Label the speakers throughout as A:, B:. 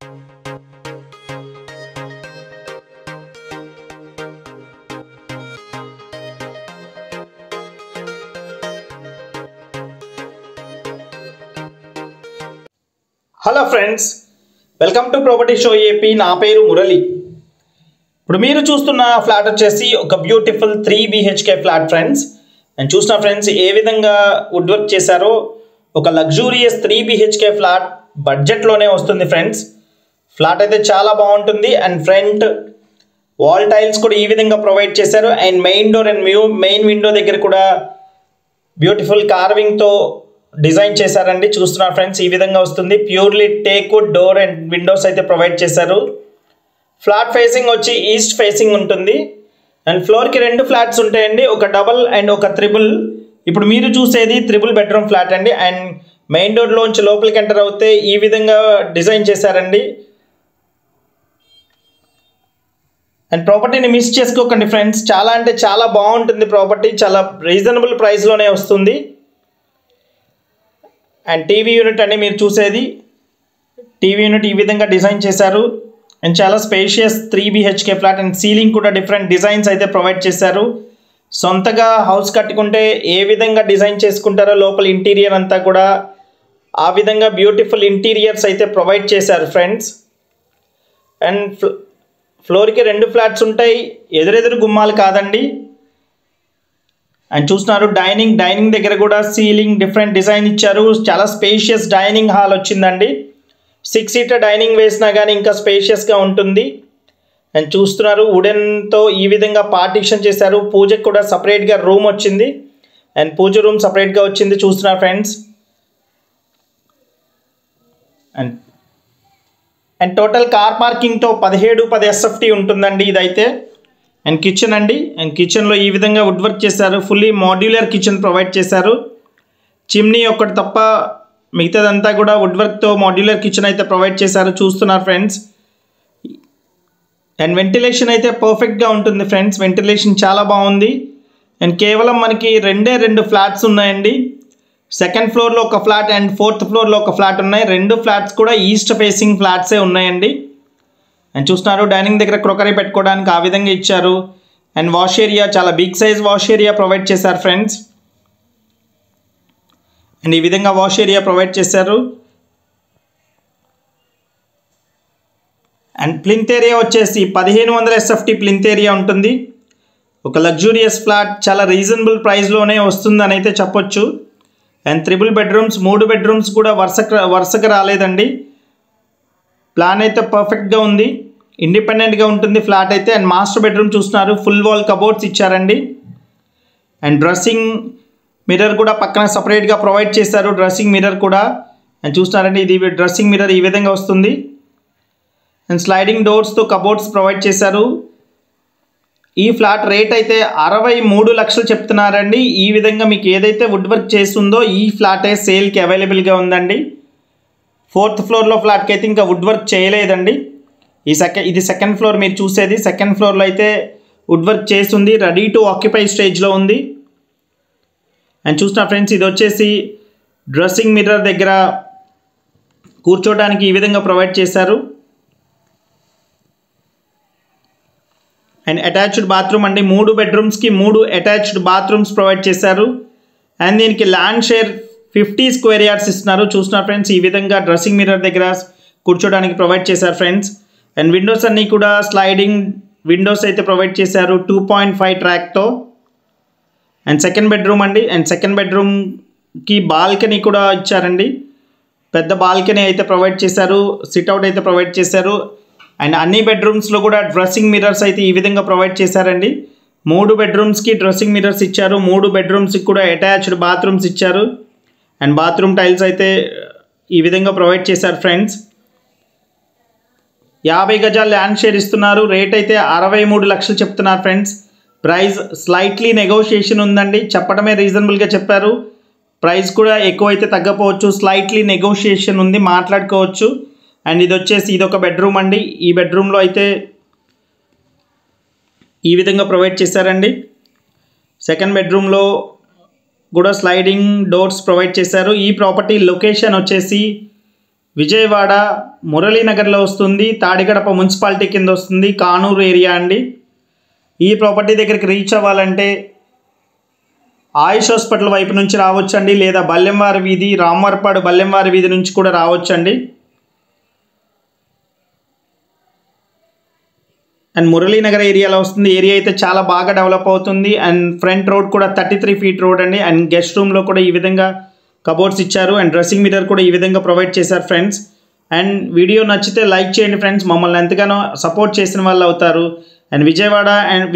A: Hello friends, welcome to property show AP. నా పేరు మురళి. ఇప్పుడు మీరు చూస్తున్న ఫ్లాట్ వచ్చేసి ఒక బ్యూటిఫుల్ 3 BHK ఫ్లాట్ ఫ్రెండ్స్. నేను చూసిన ఫ్రెండ్స్ ఏ విధంగా వుడ్ వర్క్ చేశారో ఒక లగ్జూరియస్ 3 BHK ఫ్లాట్ బడ్జెట్లోనే వస్తుంది ఫ్రెండ్స్. ఫ్లాట్ అయితే చాలా బాగుంటుంది అండ్ ఫ్రంట్ వాల్ టైల్స్ కూడా ఈ విధంగా ప్రొవైడ్ చేశారు. And main door and main window దగ్గర కూడా బ్యూటిఫుల్ కార్వింగ్తో డిజైన్ చేశారండి. చూస్తున్నారు ఫ్రెండ్స్, ఈ విధంగా వస్తుంది. Purely teak wood door and Windows అయితే ప్రొవైడ్ చేశారు. ఫ్లాట్ ఫేసింగ్ వచ్చి ఈస్ట్ ఫేసింగ్ ఉంటుంది అండ్ ఫ్లోర్కి 2 ఫ్లాట్స్ ఉంటాయండి, ఒక డబల్ అండ్ ఒక త్రిబుల్. ఇప్పుడు మీరు చూసేది 3 బెడ్రూమ్ ఫ్లాట్ అండి. అండ్ మెయిన్ డోర్లోంచి లోపలికి ఎంటర్ అవుతే ఈ విధంగా డిజైన్ చేశారండి. అండ్ ప్రాపర్టీని మిస్ చేసుకోకండి ఫ్రెండ్స్, చాలా అంటే చాలా బాగుంటుంది. ప్రాపర్టీ చాలా రీజనబుల్ ప్రైస్లోనే వస్తుంది. అండ్ టీవీ యూనిట్ అండి మీరు చూసేది. టీవీ యూనిట్ ఈ విధంగా డిజైన్ చేశారు అండ్ చాలా spacious 3 BHK flat. And ceiling కూడా డిఫరెంట్ డిజైన్స్ అయితే ప్రొవైడ్ చేశారు. సొంతగా హౌస్ కట్టుకుంటే ఏ విధంగా డిజైన్ చేసుకుంటారో లోపల ఇంటీరియర్ అంతా కూడా ఆ విధంగా బ్యూటిఫుల్ ఇంటీరియర్స్ అయితే ప్రొవైడ్ చేశారు ఫ్రెండ్స్. అండ్ ఫ్లోర్కి 2 ఫ్లాట్స్ ఉంటాయి, ఎదురెదురు గుమ్మాలు కాదండి. అండ్ చూస్తున్నారు డైనింగ్ దగ్గర కూడా సీలింగ్ డిఫరెంట్ డిజైన్ ఇచ్చారు. చాలా స్పేషియస్ డైనింగ్ హాల్ వచ్చిందండి. 6 సీటర్ డైనింగ్ వేసినా కానీ ఇంకా స్పేషియస్గా ఉంటుంది. అండ్ చూస్తున్నారు వుడెన్తో ఈ విధంగా పార్టీషన్ చేశారు. పూజకు కూడా సపరేట్గా రూమ్ వచ్చింది అండ్ పూజ రూమ్ సపరేట్గా వచ్చింది. చూస్తున్నారు ఫ్రెండ్స్. అండ్ టోటల్ కార్ పార్కింగ్తో 17-10 SFT ఉంటుందండి ఇదైతే. అండ్ కిచెన్ అండి. అండ్ కిచెన్లో ఈ విధంగా వుడ్ వర్క్ చేశారు. ఫుల్లీ మాడ్యులర్ కిచెన్ ప్రొవైడ్ చేశారు. చిమ్నీ ఒక్కటి తప్ప మిగతాదంతా కూడా వుడ్ వర్క్తో మాడ్యులర్ కిచెన్ అయితే ప్రొవైడ్ చేశారు. చూస్తున్నారు ఫ్రెండ్స్. అండ్ వెంటిలేషన్ అయితే పర్ఫెక్ట్గా ఉంటుంది ఫ్రెండ్స్. వెంటిలేషన్ చాలా బాగుంది. అండ్ కేవలం మనకి 2 ఫ్లాట్స్ ఉన్నాయండి. సెకండ్ ఫ్లోర్లో ఒక ఫ్లాట్ అండ్ 4th ఫ్లోర్లో ఒక ఫ్లాట్ ఉన్నాయి. 2 ఫ్లాట్స్ కూడా ఈస్ట్ ఫేసింగ్ ఫ్లాట్సే ఉన్నాయండి. అండ్ చూస్తున్నారు డైనింగ్ దగ్గర క్రోకరీ పెట్టుకోవడానికి ఆ విధంగా ఇచ్చారు. అండ్ వాష్ ఏరియా చాలా big size wash area provide చేశారు ఫ్రెండ్స్. అండ్ ఈ విధంగా వాష్ ఏరియా ప్రొవైడ్ చేశారు. అండ్ ప్లింత్ ఏరియా వచ్చేసి 1500 SFT ప్లింత్ ఏరియా ఉంటుంది. ఒక లగ్జూరియస్ ఫ్లాట్ చాలా రీజనబుల్ ప్రైస్లోనే వస్తుందని అయితే చెప్పొచ్చు. అండ్ 3 బెడ్రూమ్స్ 3 బెడ్రూమ్స్ కూడా వరుసగా రాలేదండి. ప్లాన్ అయితే పర్ఫెక్ట్గా ఉంది, ఇండిపెండెంట్గా ఉంటుంది ఫ్లాట్ అయితే. అండ్ మాస్టర్ బెడ్రూమ్ చూస్తున్నారు, ఫుల్ వాల్ కబోర్డ్స్ ఇచ్చారండి. అండ్ డ్రెస్సింగ్ మిర్రర్ కూడా పక్కన సపరేట్గా ప్రొవైడ్ చేశారు. డ్రెస్సింగ్ మిర్రర్ కూడా అండ్ చూస్తున్నారండి, ఇది డ్రెస్సింగ్ మిర్రర్ ఈ విధంగా వస్తుంది. అండ్ స్లైడింగ్ డోర్స్తో కబోర్డ్స్ ప్రొవైడ్ చేశారు. ఈ ఫ్లాట్ రేట్ అయితే 63 లక్షలు చెప్తున్నారండి. ఈ విధంగా మీకు ఏదైతే వుడ్ వర్క్ చేస్తుందో ఈ ఫ్లాటే సేల్కి అవైలబుల్గా ఉందండి. 4th ఫ్లోర్లో ఫ్లాట్కి అయితే ఇంకా వుడ్ వర్క్ చేయలేదండి. ఇది సెకండ్ ఫ్లోర్ మీరు చూసేది. సెకండ్ ఫ్లోర్లో అయితే వుడ్ వర్క్ చేస్తుంది, రెడీ టు ఆక్యుపై స్టేజ్లో ఉంది. అండ్ చూసిన ఫ్రెండ్స్, ఇది వచ్చేసి డ్రెస్సింగ్ మిర్రర్ దగ్గర కూర్చోడానికి ఈ విధంగా ప్రొవైడ్ చేశారు. అండ్ అటాచ్డ్ బాత్రూమ్ అండి. 3 బెడ్రూమ్స్కి 3 అటాచ్డ్ బాత్రూమ్స్ ప్రొవైడ్ చేశారు. అండ్ దీనికి ల్యాండ్ షేర్ 50 స్క్వేర్ యార్డ్స్ ఇస్తున్నారు. చూస్తున్నారు ఫ్రెండ్స్, ఈ విధంగా డ్రెస్సింగ్ మిర్రర్ దగ్గర కూర్చోడానికి ప్రొవైడ్ చేశారు ఫ్రెండ్స్. అండ్ విండోస్ అన్నీ కూడా స్లైడింగ్ విండోస్ అయితే ప్రొవైడ్ చేశారు 2.5 ట్రాక్తో. అండ్ సెకండ్ బెడ్రూమ్ అండి. అండ్ సెకండ్ బెడ్రూమ్కి బాల్కనీ కూడా ఇచ్చారండి. పెద్ద బాల్కనీ అయితే ప్రొవైడ్ చేశారు, సిట్అవుట్ అయితే ప్రొవైడ్ చేశారు. అండ్ అన్ని బెడ్రూమ్స్లో కూడా డ్రెస్సింగ్ మిర్రర్స్ అయితే ఈ విధంగా ప్రొవైడ్ చేశారండి. 3 బెడ్రూమ్స్కి డ్రెస్సింగ్ మిర్రర్స్ ఇచ్చారు. 3 బెడ్రూమ్స్కి కూడా అటాచ్డ్ బాత్రూమ్స్ ఇచ్చారు. అండ్ బాత్రూమ్ టైల్స్ అయితే ఈ విధంగా ప్రొవైడ్ చేశారు ఫ్రెండ్స్. 50 గజాలు ల్యాండ్ షేర్ ఇస్తున్నారు. రేట్ అయితే 63 లక్షలు చెప్తున్నారు ఫ్రెండ్స్. ప్రైస్ స్లైట్లీ నెగోషియేషన్ ఉందండి, చెప్పడమే రీజనబుల్గా చెప్పారు. ప్రైస్ కూడా ఎక్కువ అయితే తగ్గపోవచ్చు, స్లైట్లీ నెగోషియేషన్ ఉంది, మాట్లాడుకోవచ్చు. అండ్ ఇది వచ్చేసి ఇదొక బెడ్రూమ్ అండి. ఈ బెడ్రూమ్లో అయితే ఈ విధంగా ప్రొవైడ్ చేశారండి. సెకండ్ బెడ్రూమ్లో కూడా స్లైడింగ్ డోర్స్ ప్రొవైడ్ చేశారు. ఈ ప్రాపర్టీ లొకేషన్ వచ్చేసి విజయవాడ మురళీనగర్లో వస్తుంది. తాడిగడప మున్సిపాలిటీ కింద వస్తుంది. కానూరు ఏరియా అండి. ఈ ప్రాపర్టీ దగ్గరికి రీచ్ అవ్వాలంటే ఆయుష్ హాస్పిటల్ వైపు నుంచి రావచ్చండి, లేదా బల్లెంవారి వీధి, రామవరపాడు బల్లెంవారి వీధి నుంచి కూడా రావచ్చండి. అండ్ మురళీనగర్ ఏరియాలో వస్తుంది. ఏరియా అయితే చాలా బాగా డెవలప్ అవుతుంది. అండ్ ఫ్రంట్ రోడ్ కూడా 33 ఫీట్ రోడ్ అండి. అండ్ గెస్ట్ రూమ్లో కూడా ఈ విధంగా కబోర్డ్స్ ఇచ్చారు. అండ్ డ్రెస్సింగ్ మిర్రర్ కూడా ఈ విధంగా ప్రొవైడ్ చేశారు ఫ్రెండ్స్. అండ్ వీడియో నచ్చితే లైక్ చేయండి ఫ్రెండ్స్, మమ్మల్ని ఎంతగానో సపోర్ట్ చేసిన వాళ్ళు అవుతారు. అండ్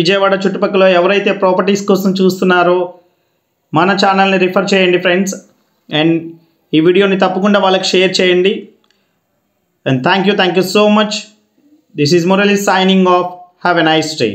A: విజయవాడ చుట్టుపక్కల ఎవరైతే ప్రాపర్టీస్ కోసం చూస్తున్నారో మన ఛానల్ని రిఫర్ చేయండి ఫ్రెండ్స్. అండ్ ఈ వీడియోని తప్పకుండా వాళ్ళకి షేర్ చేయండి. And thank you so much. This is Murali signing off. Have a nice day.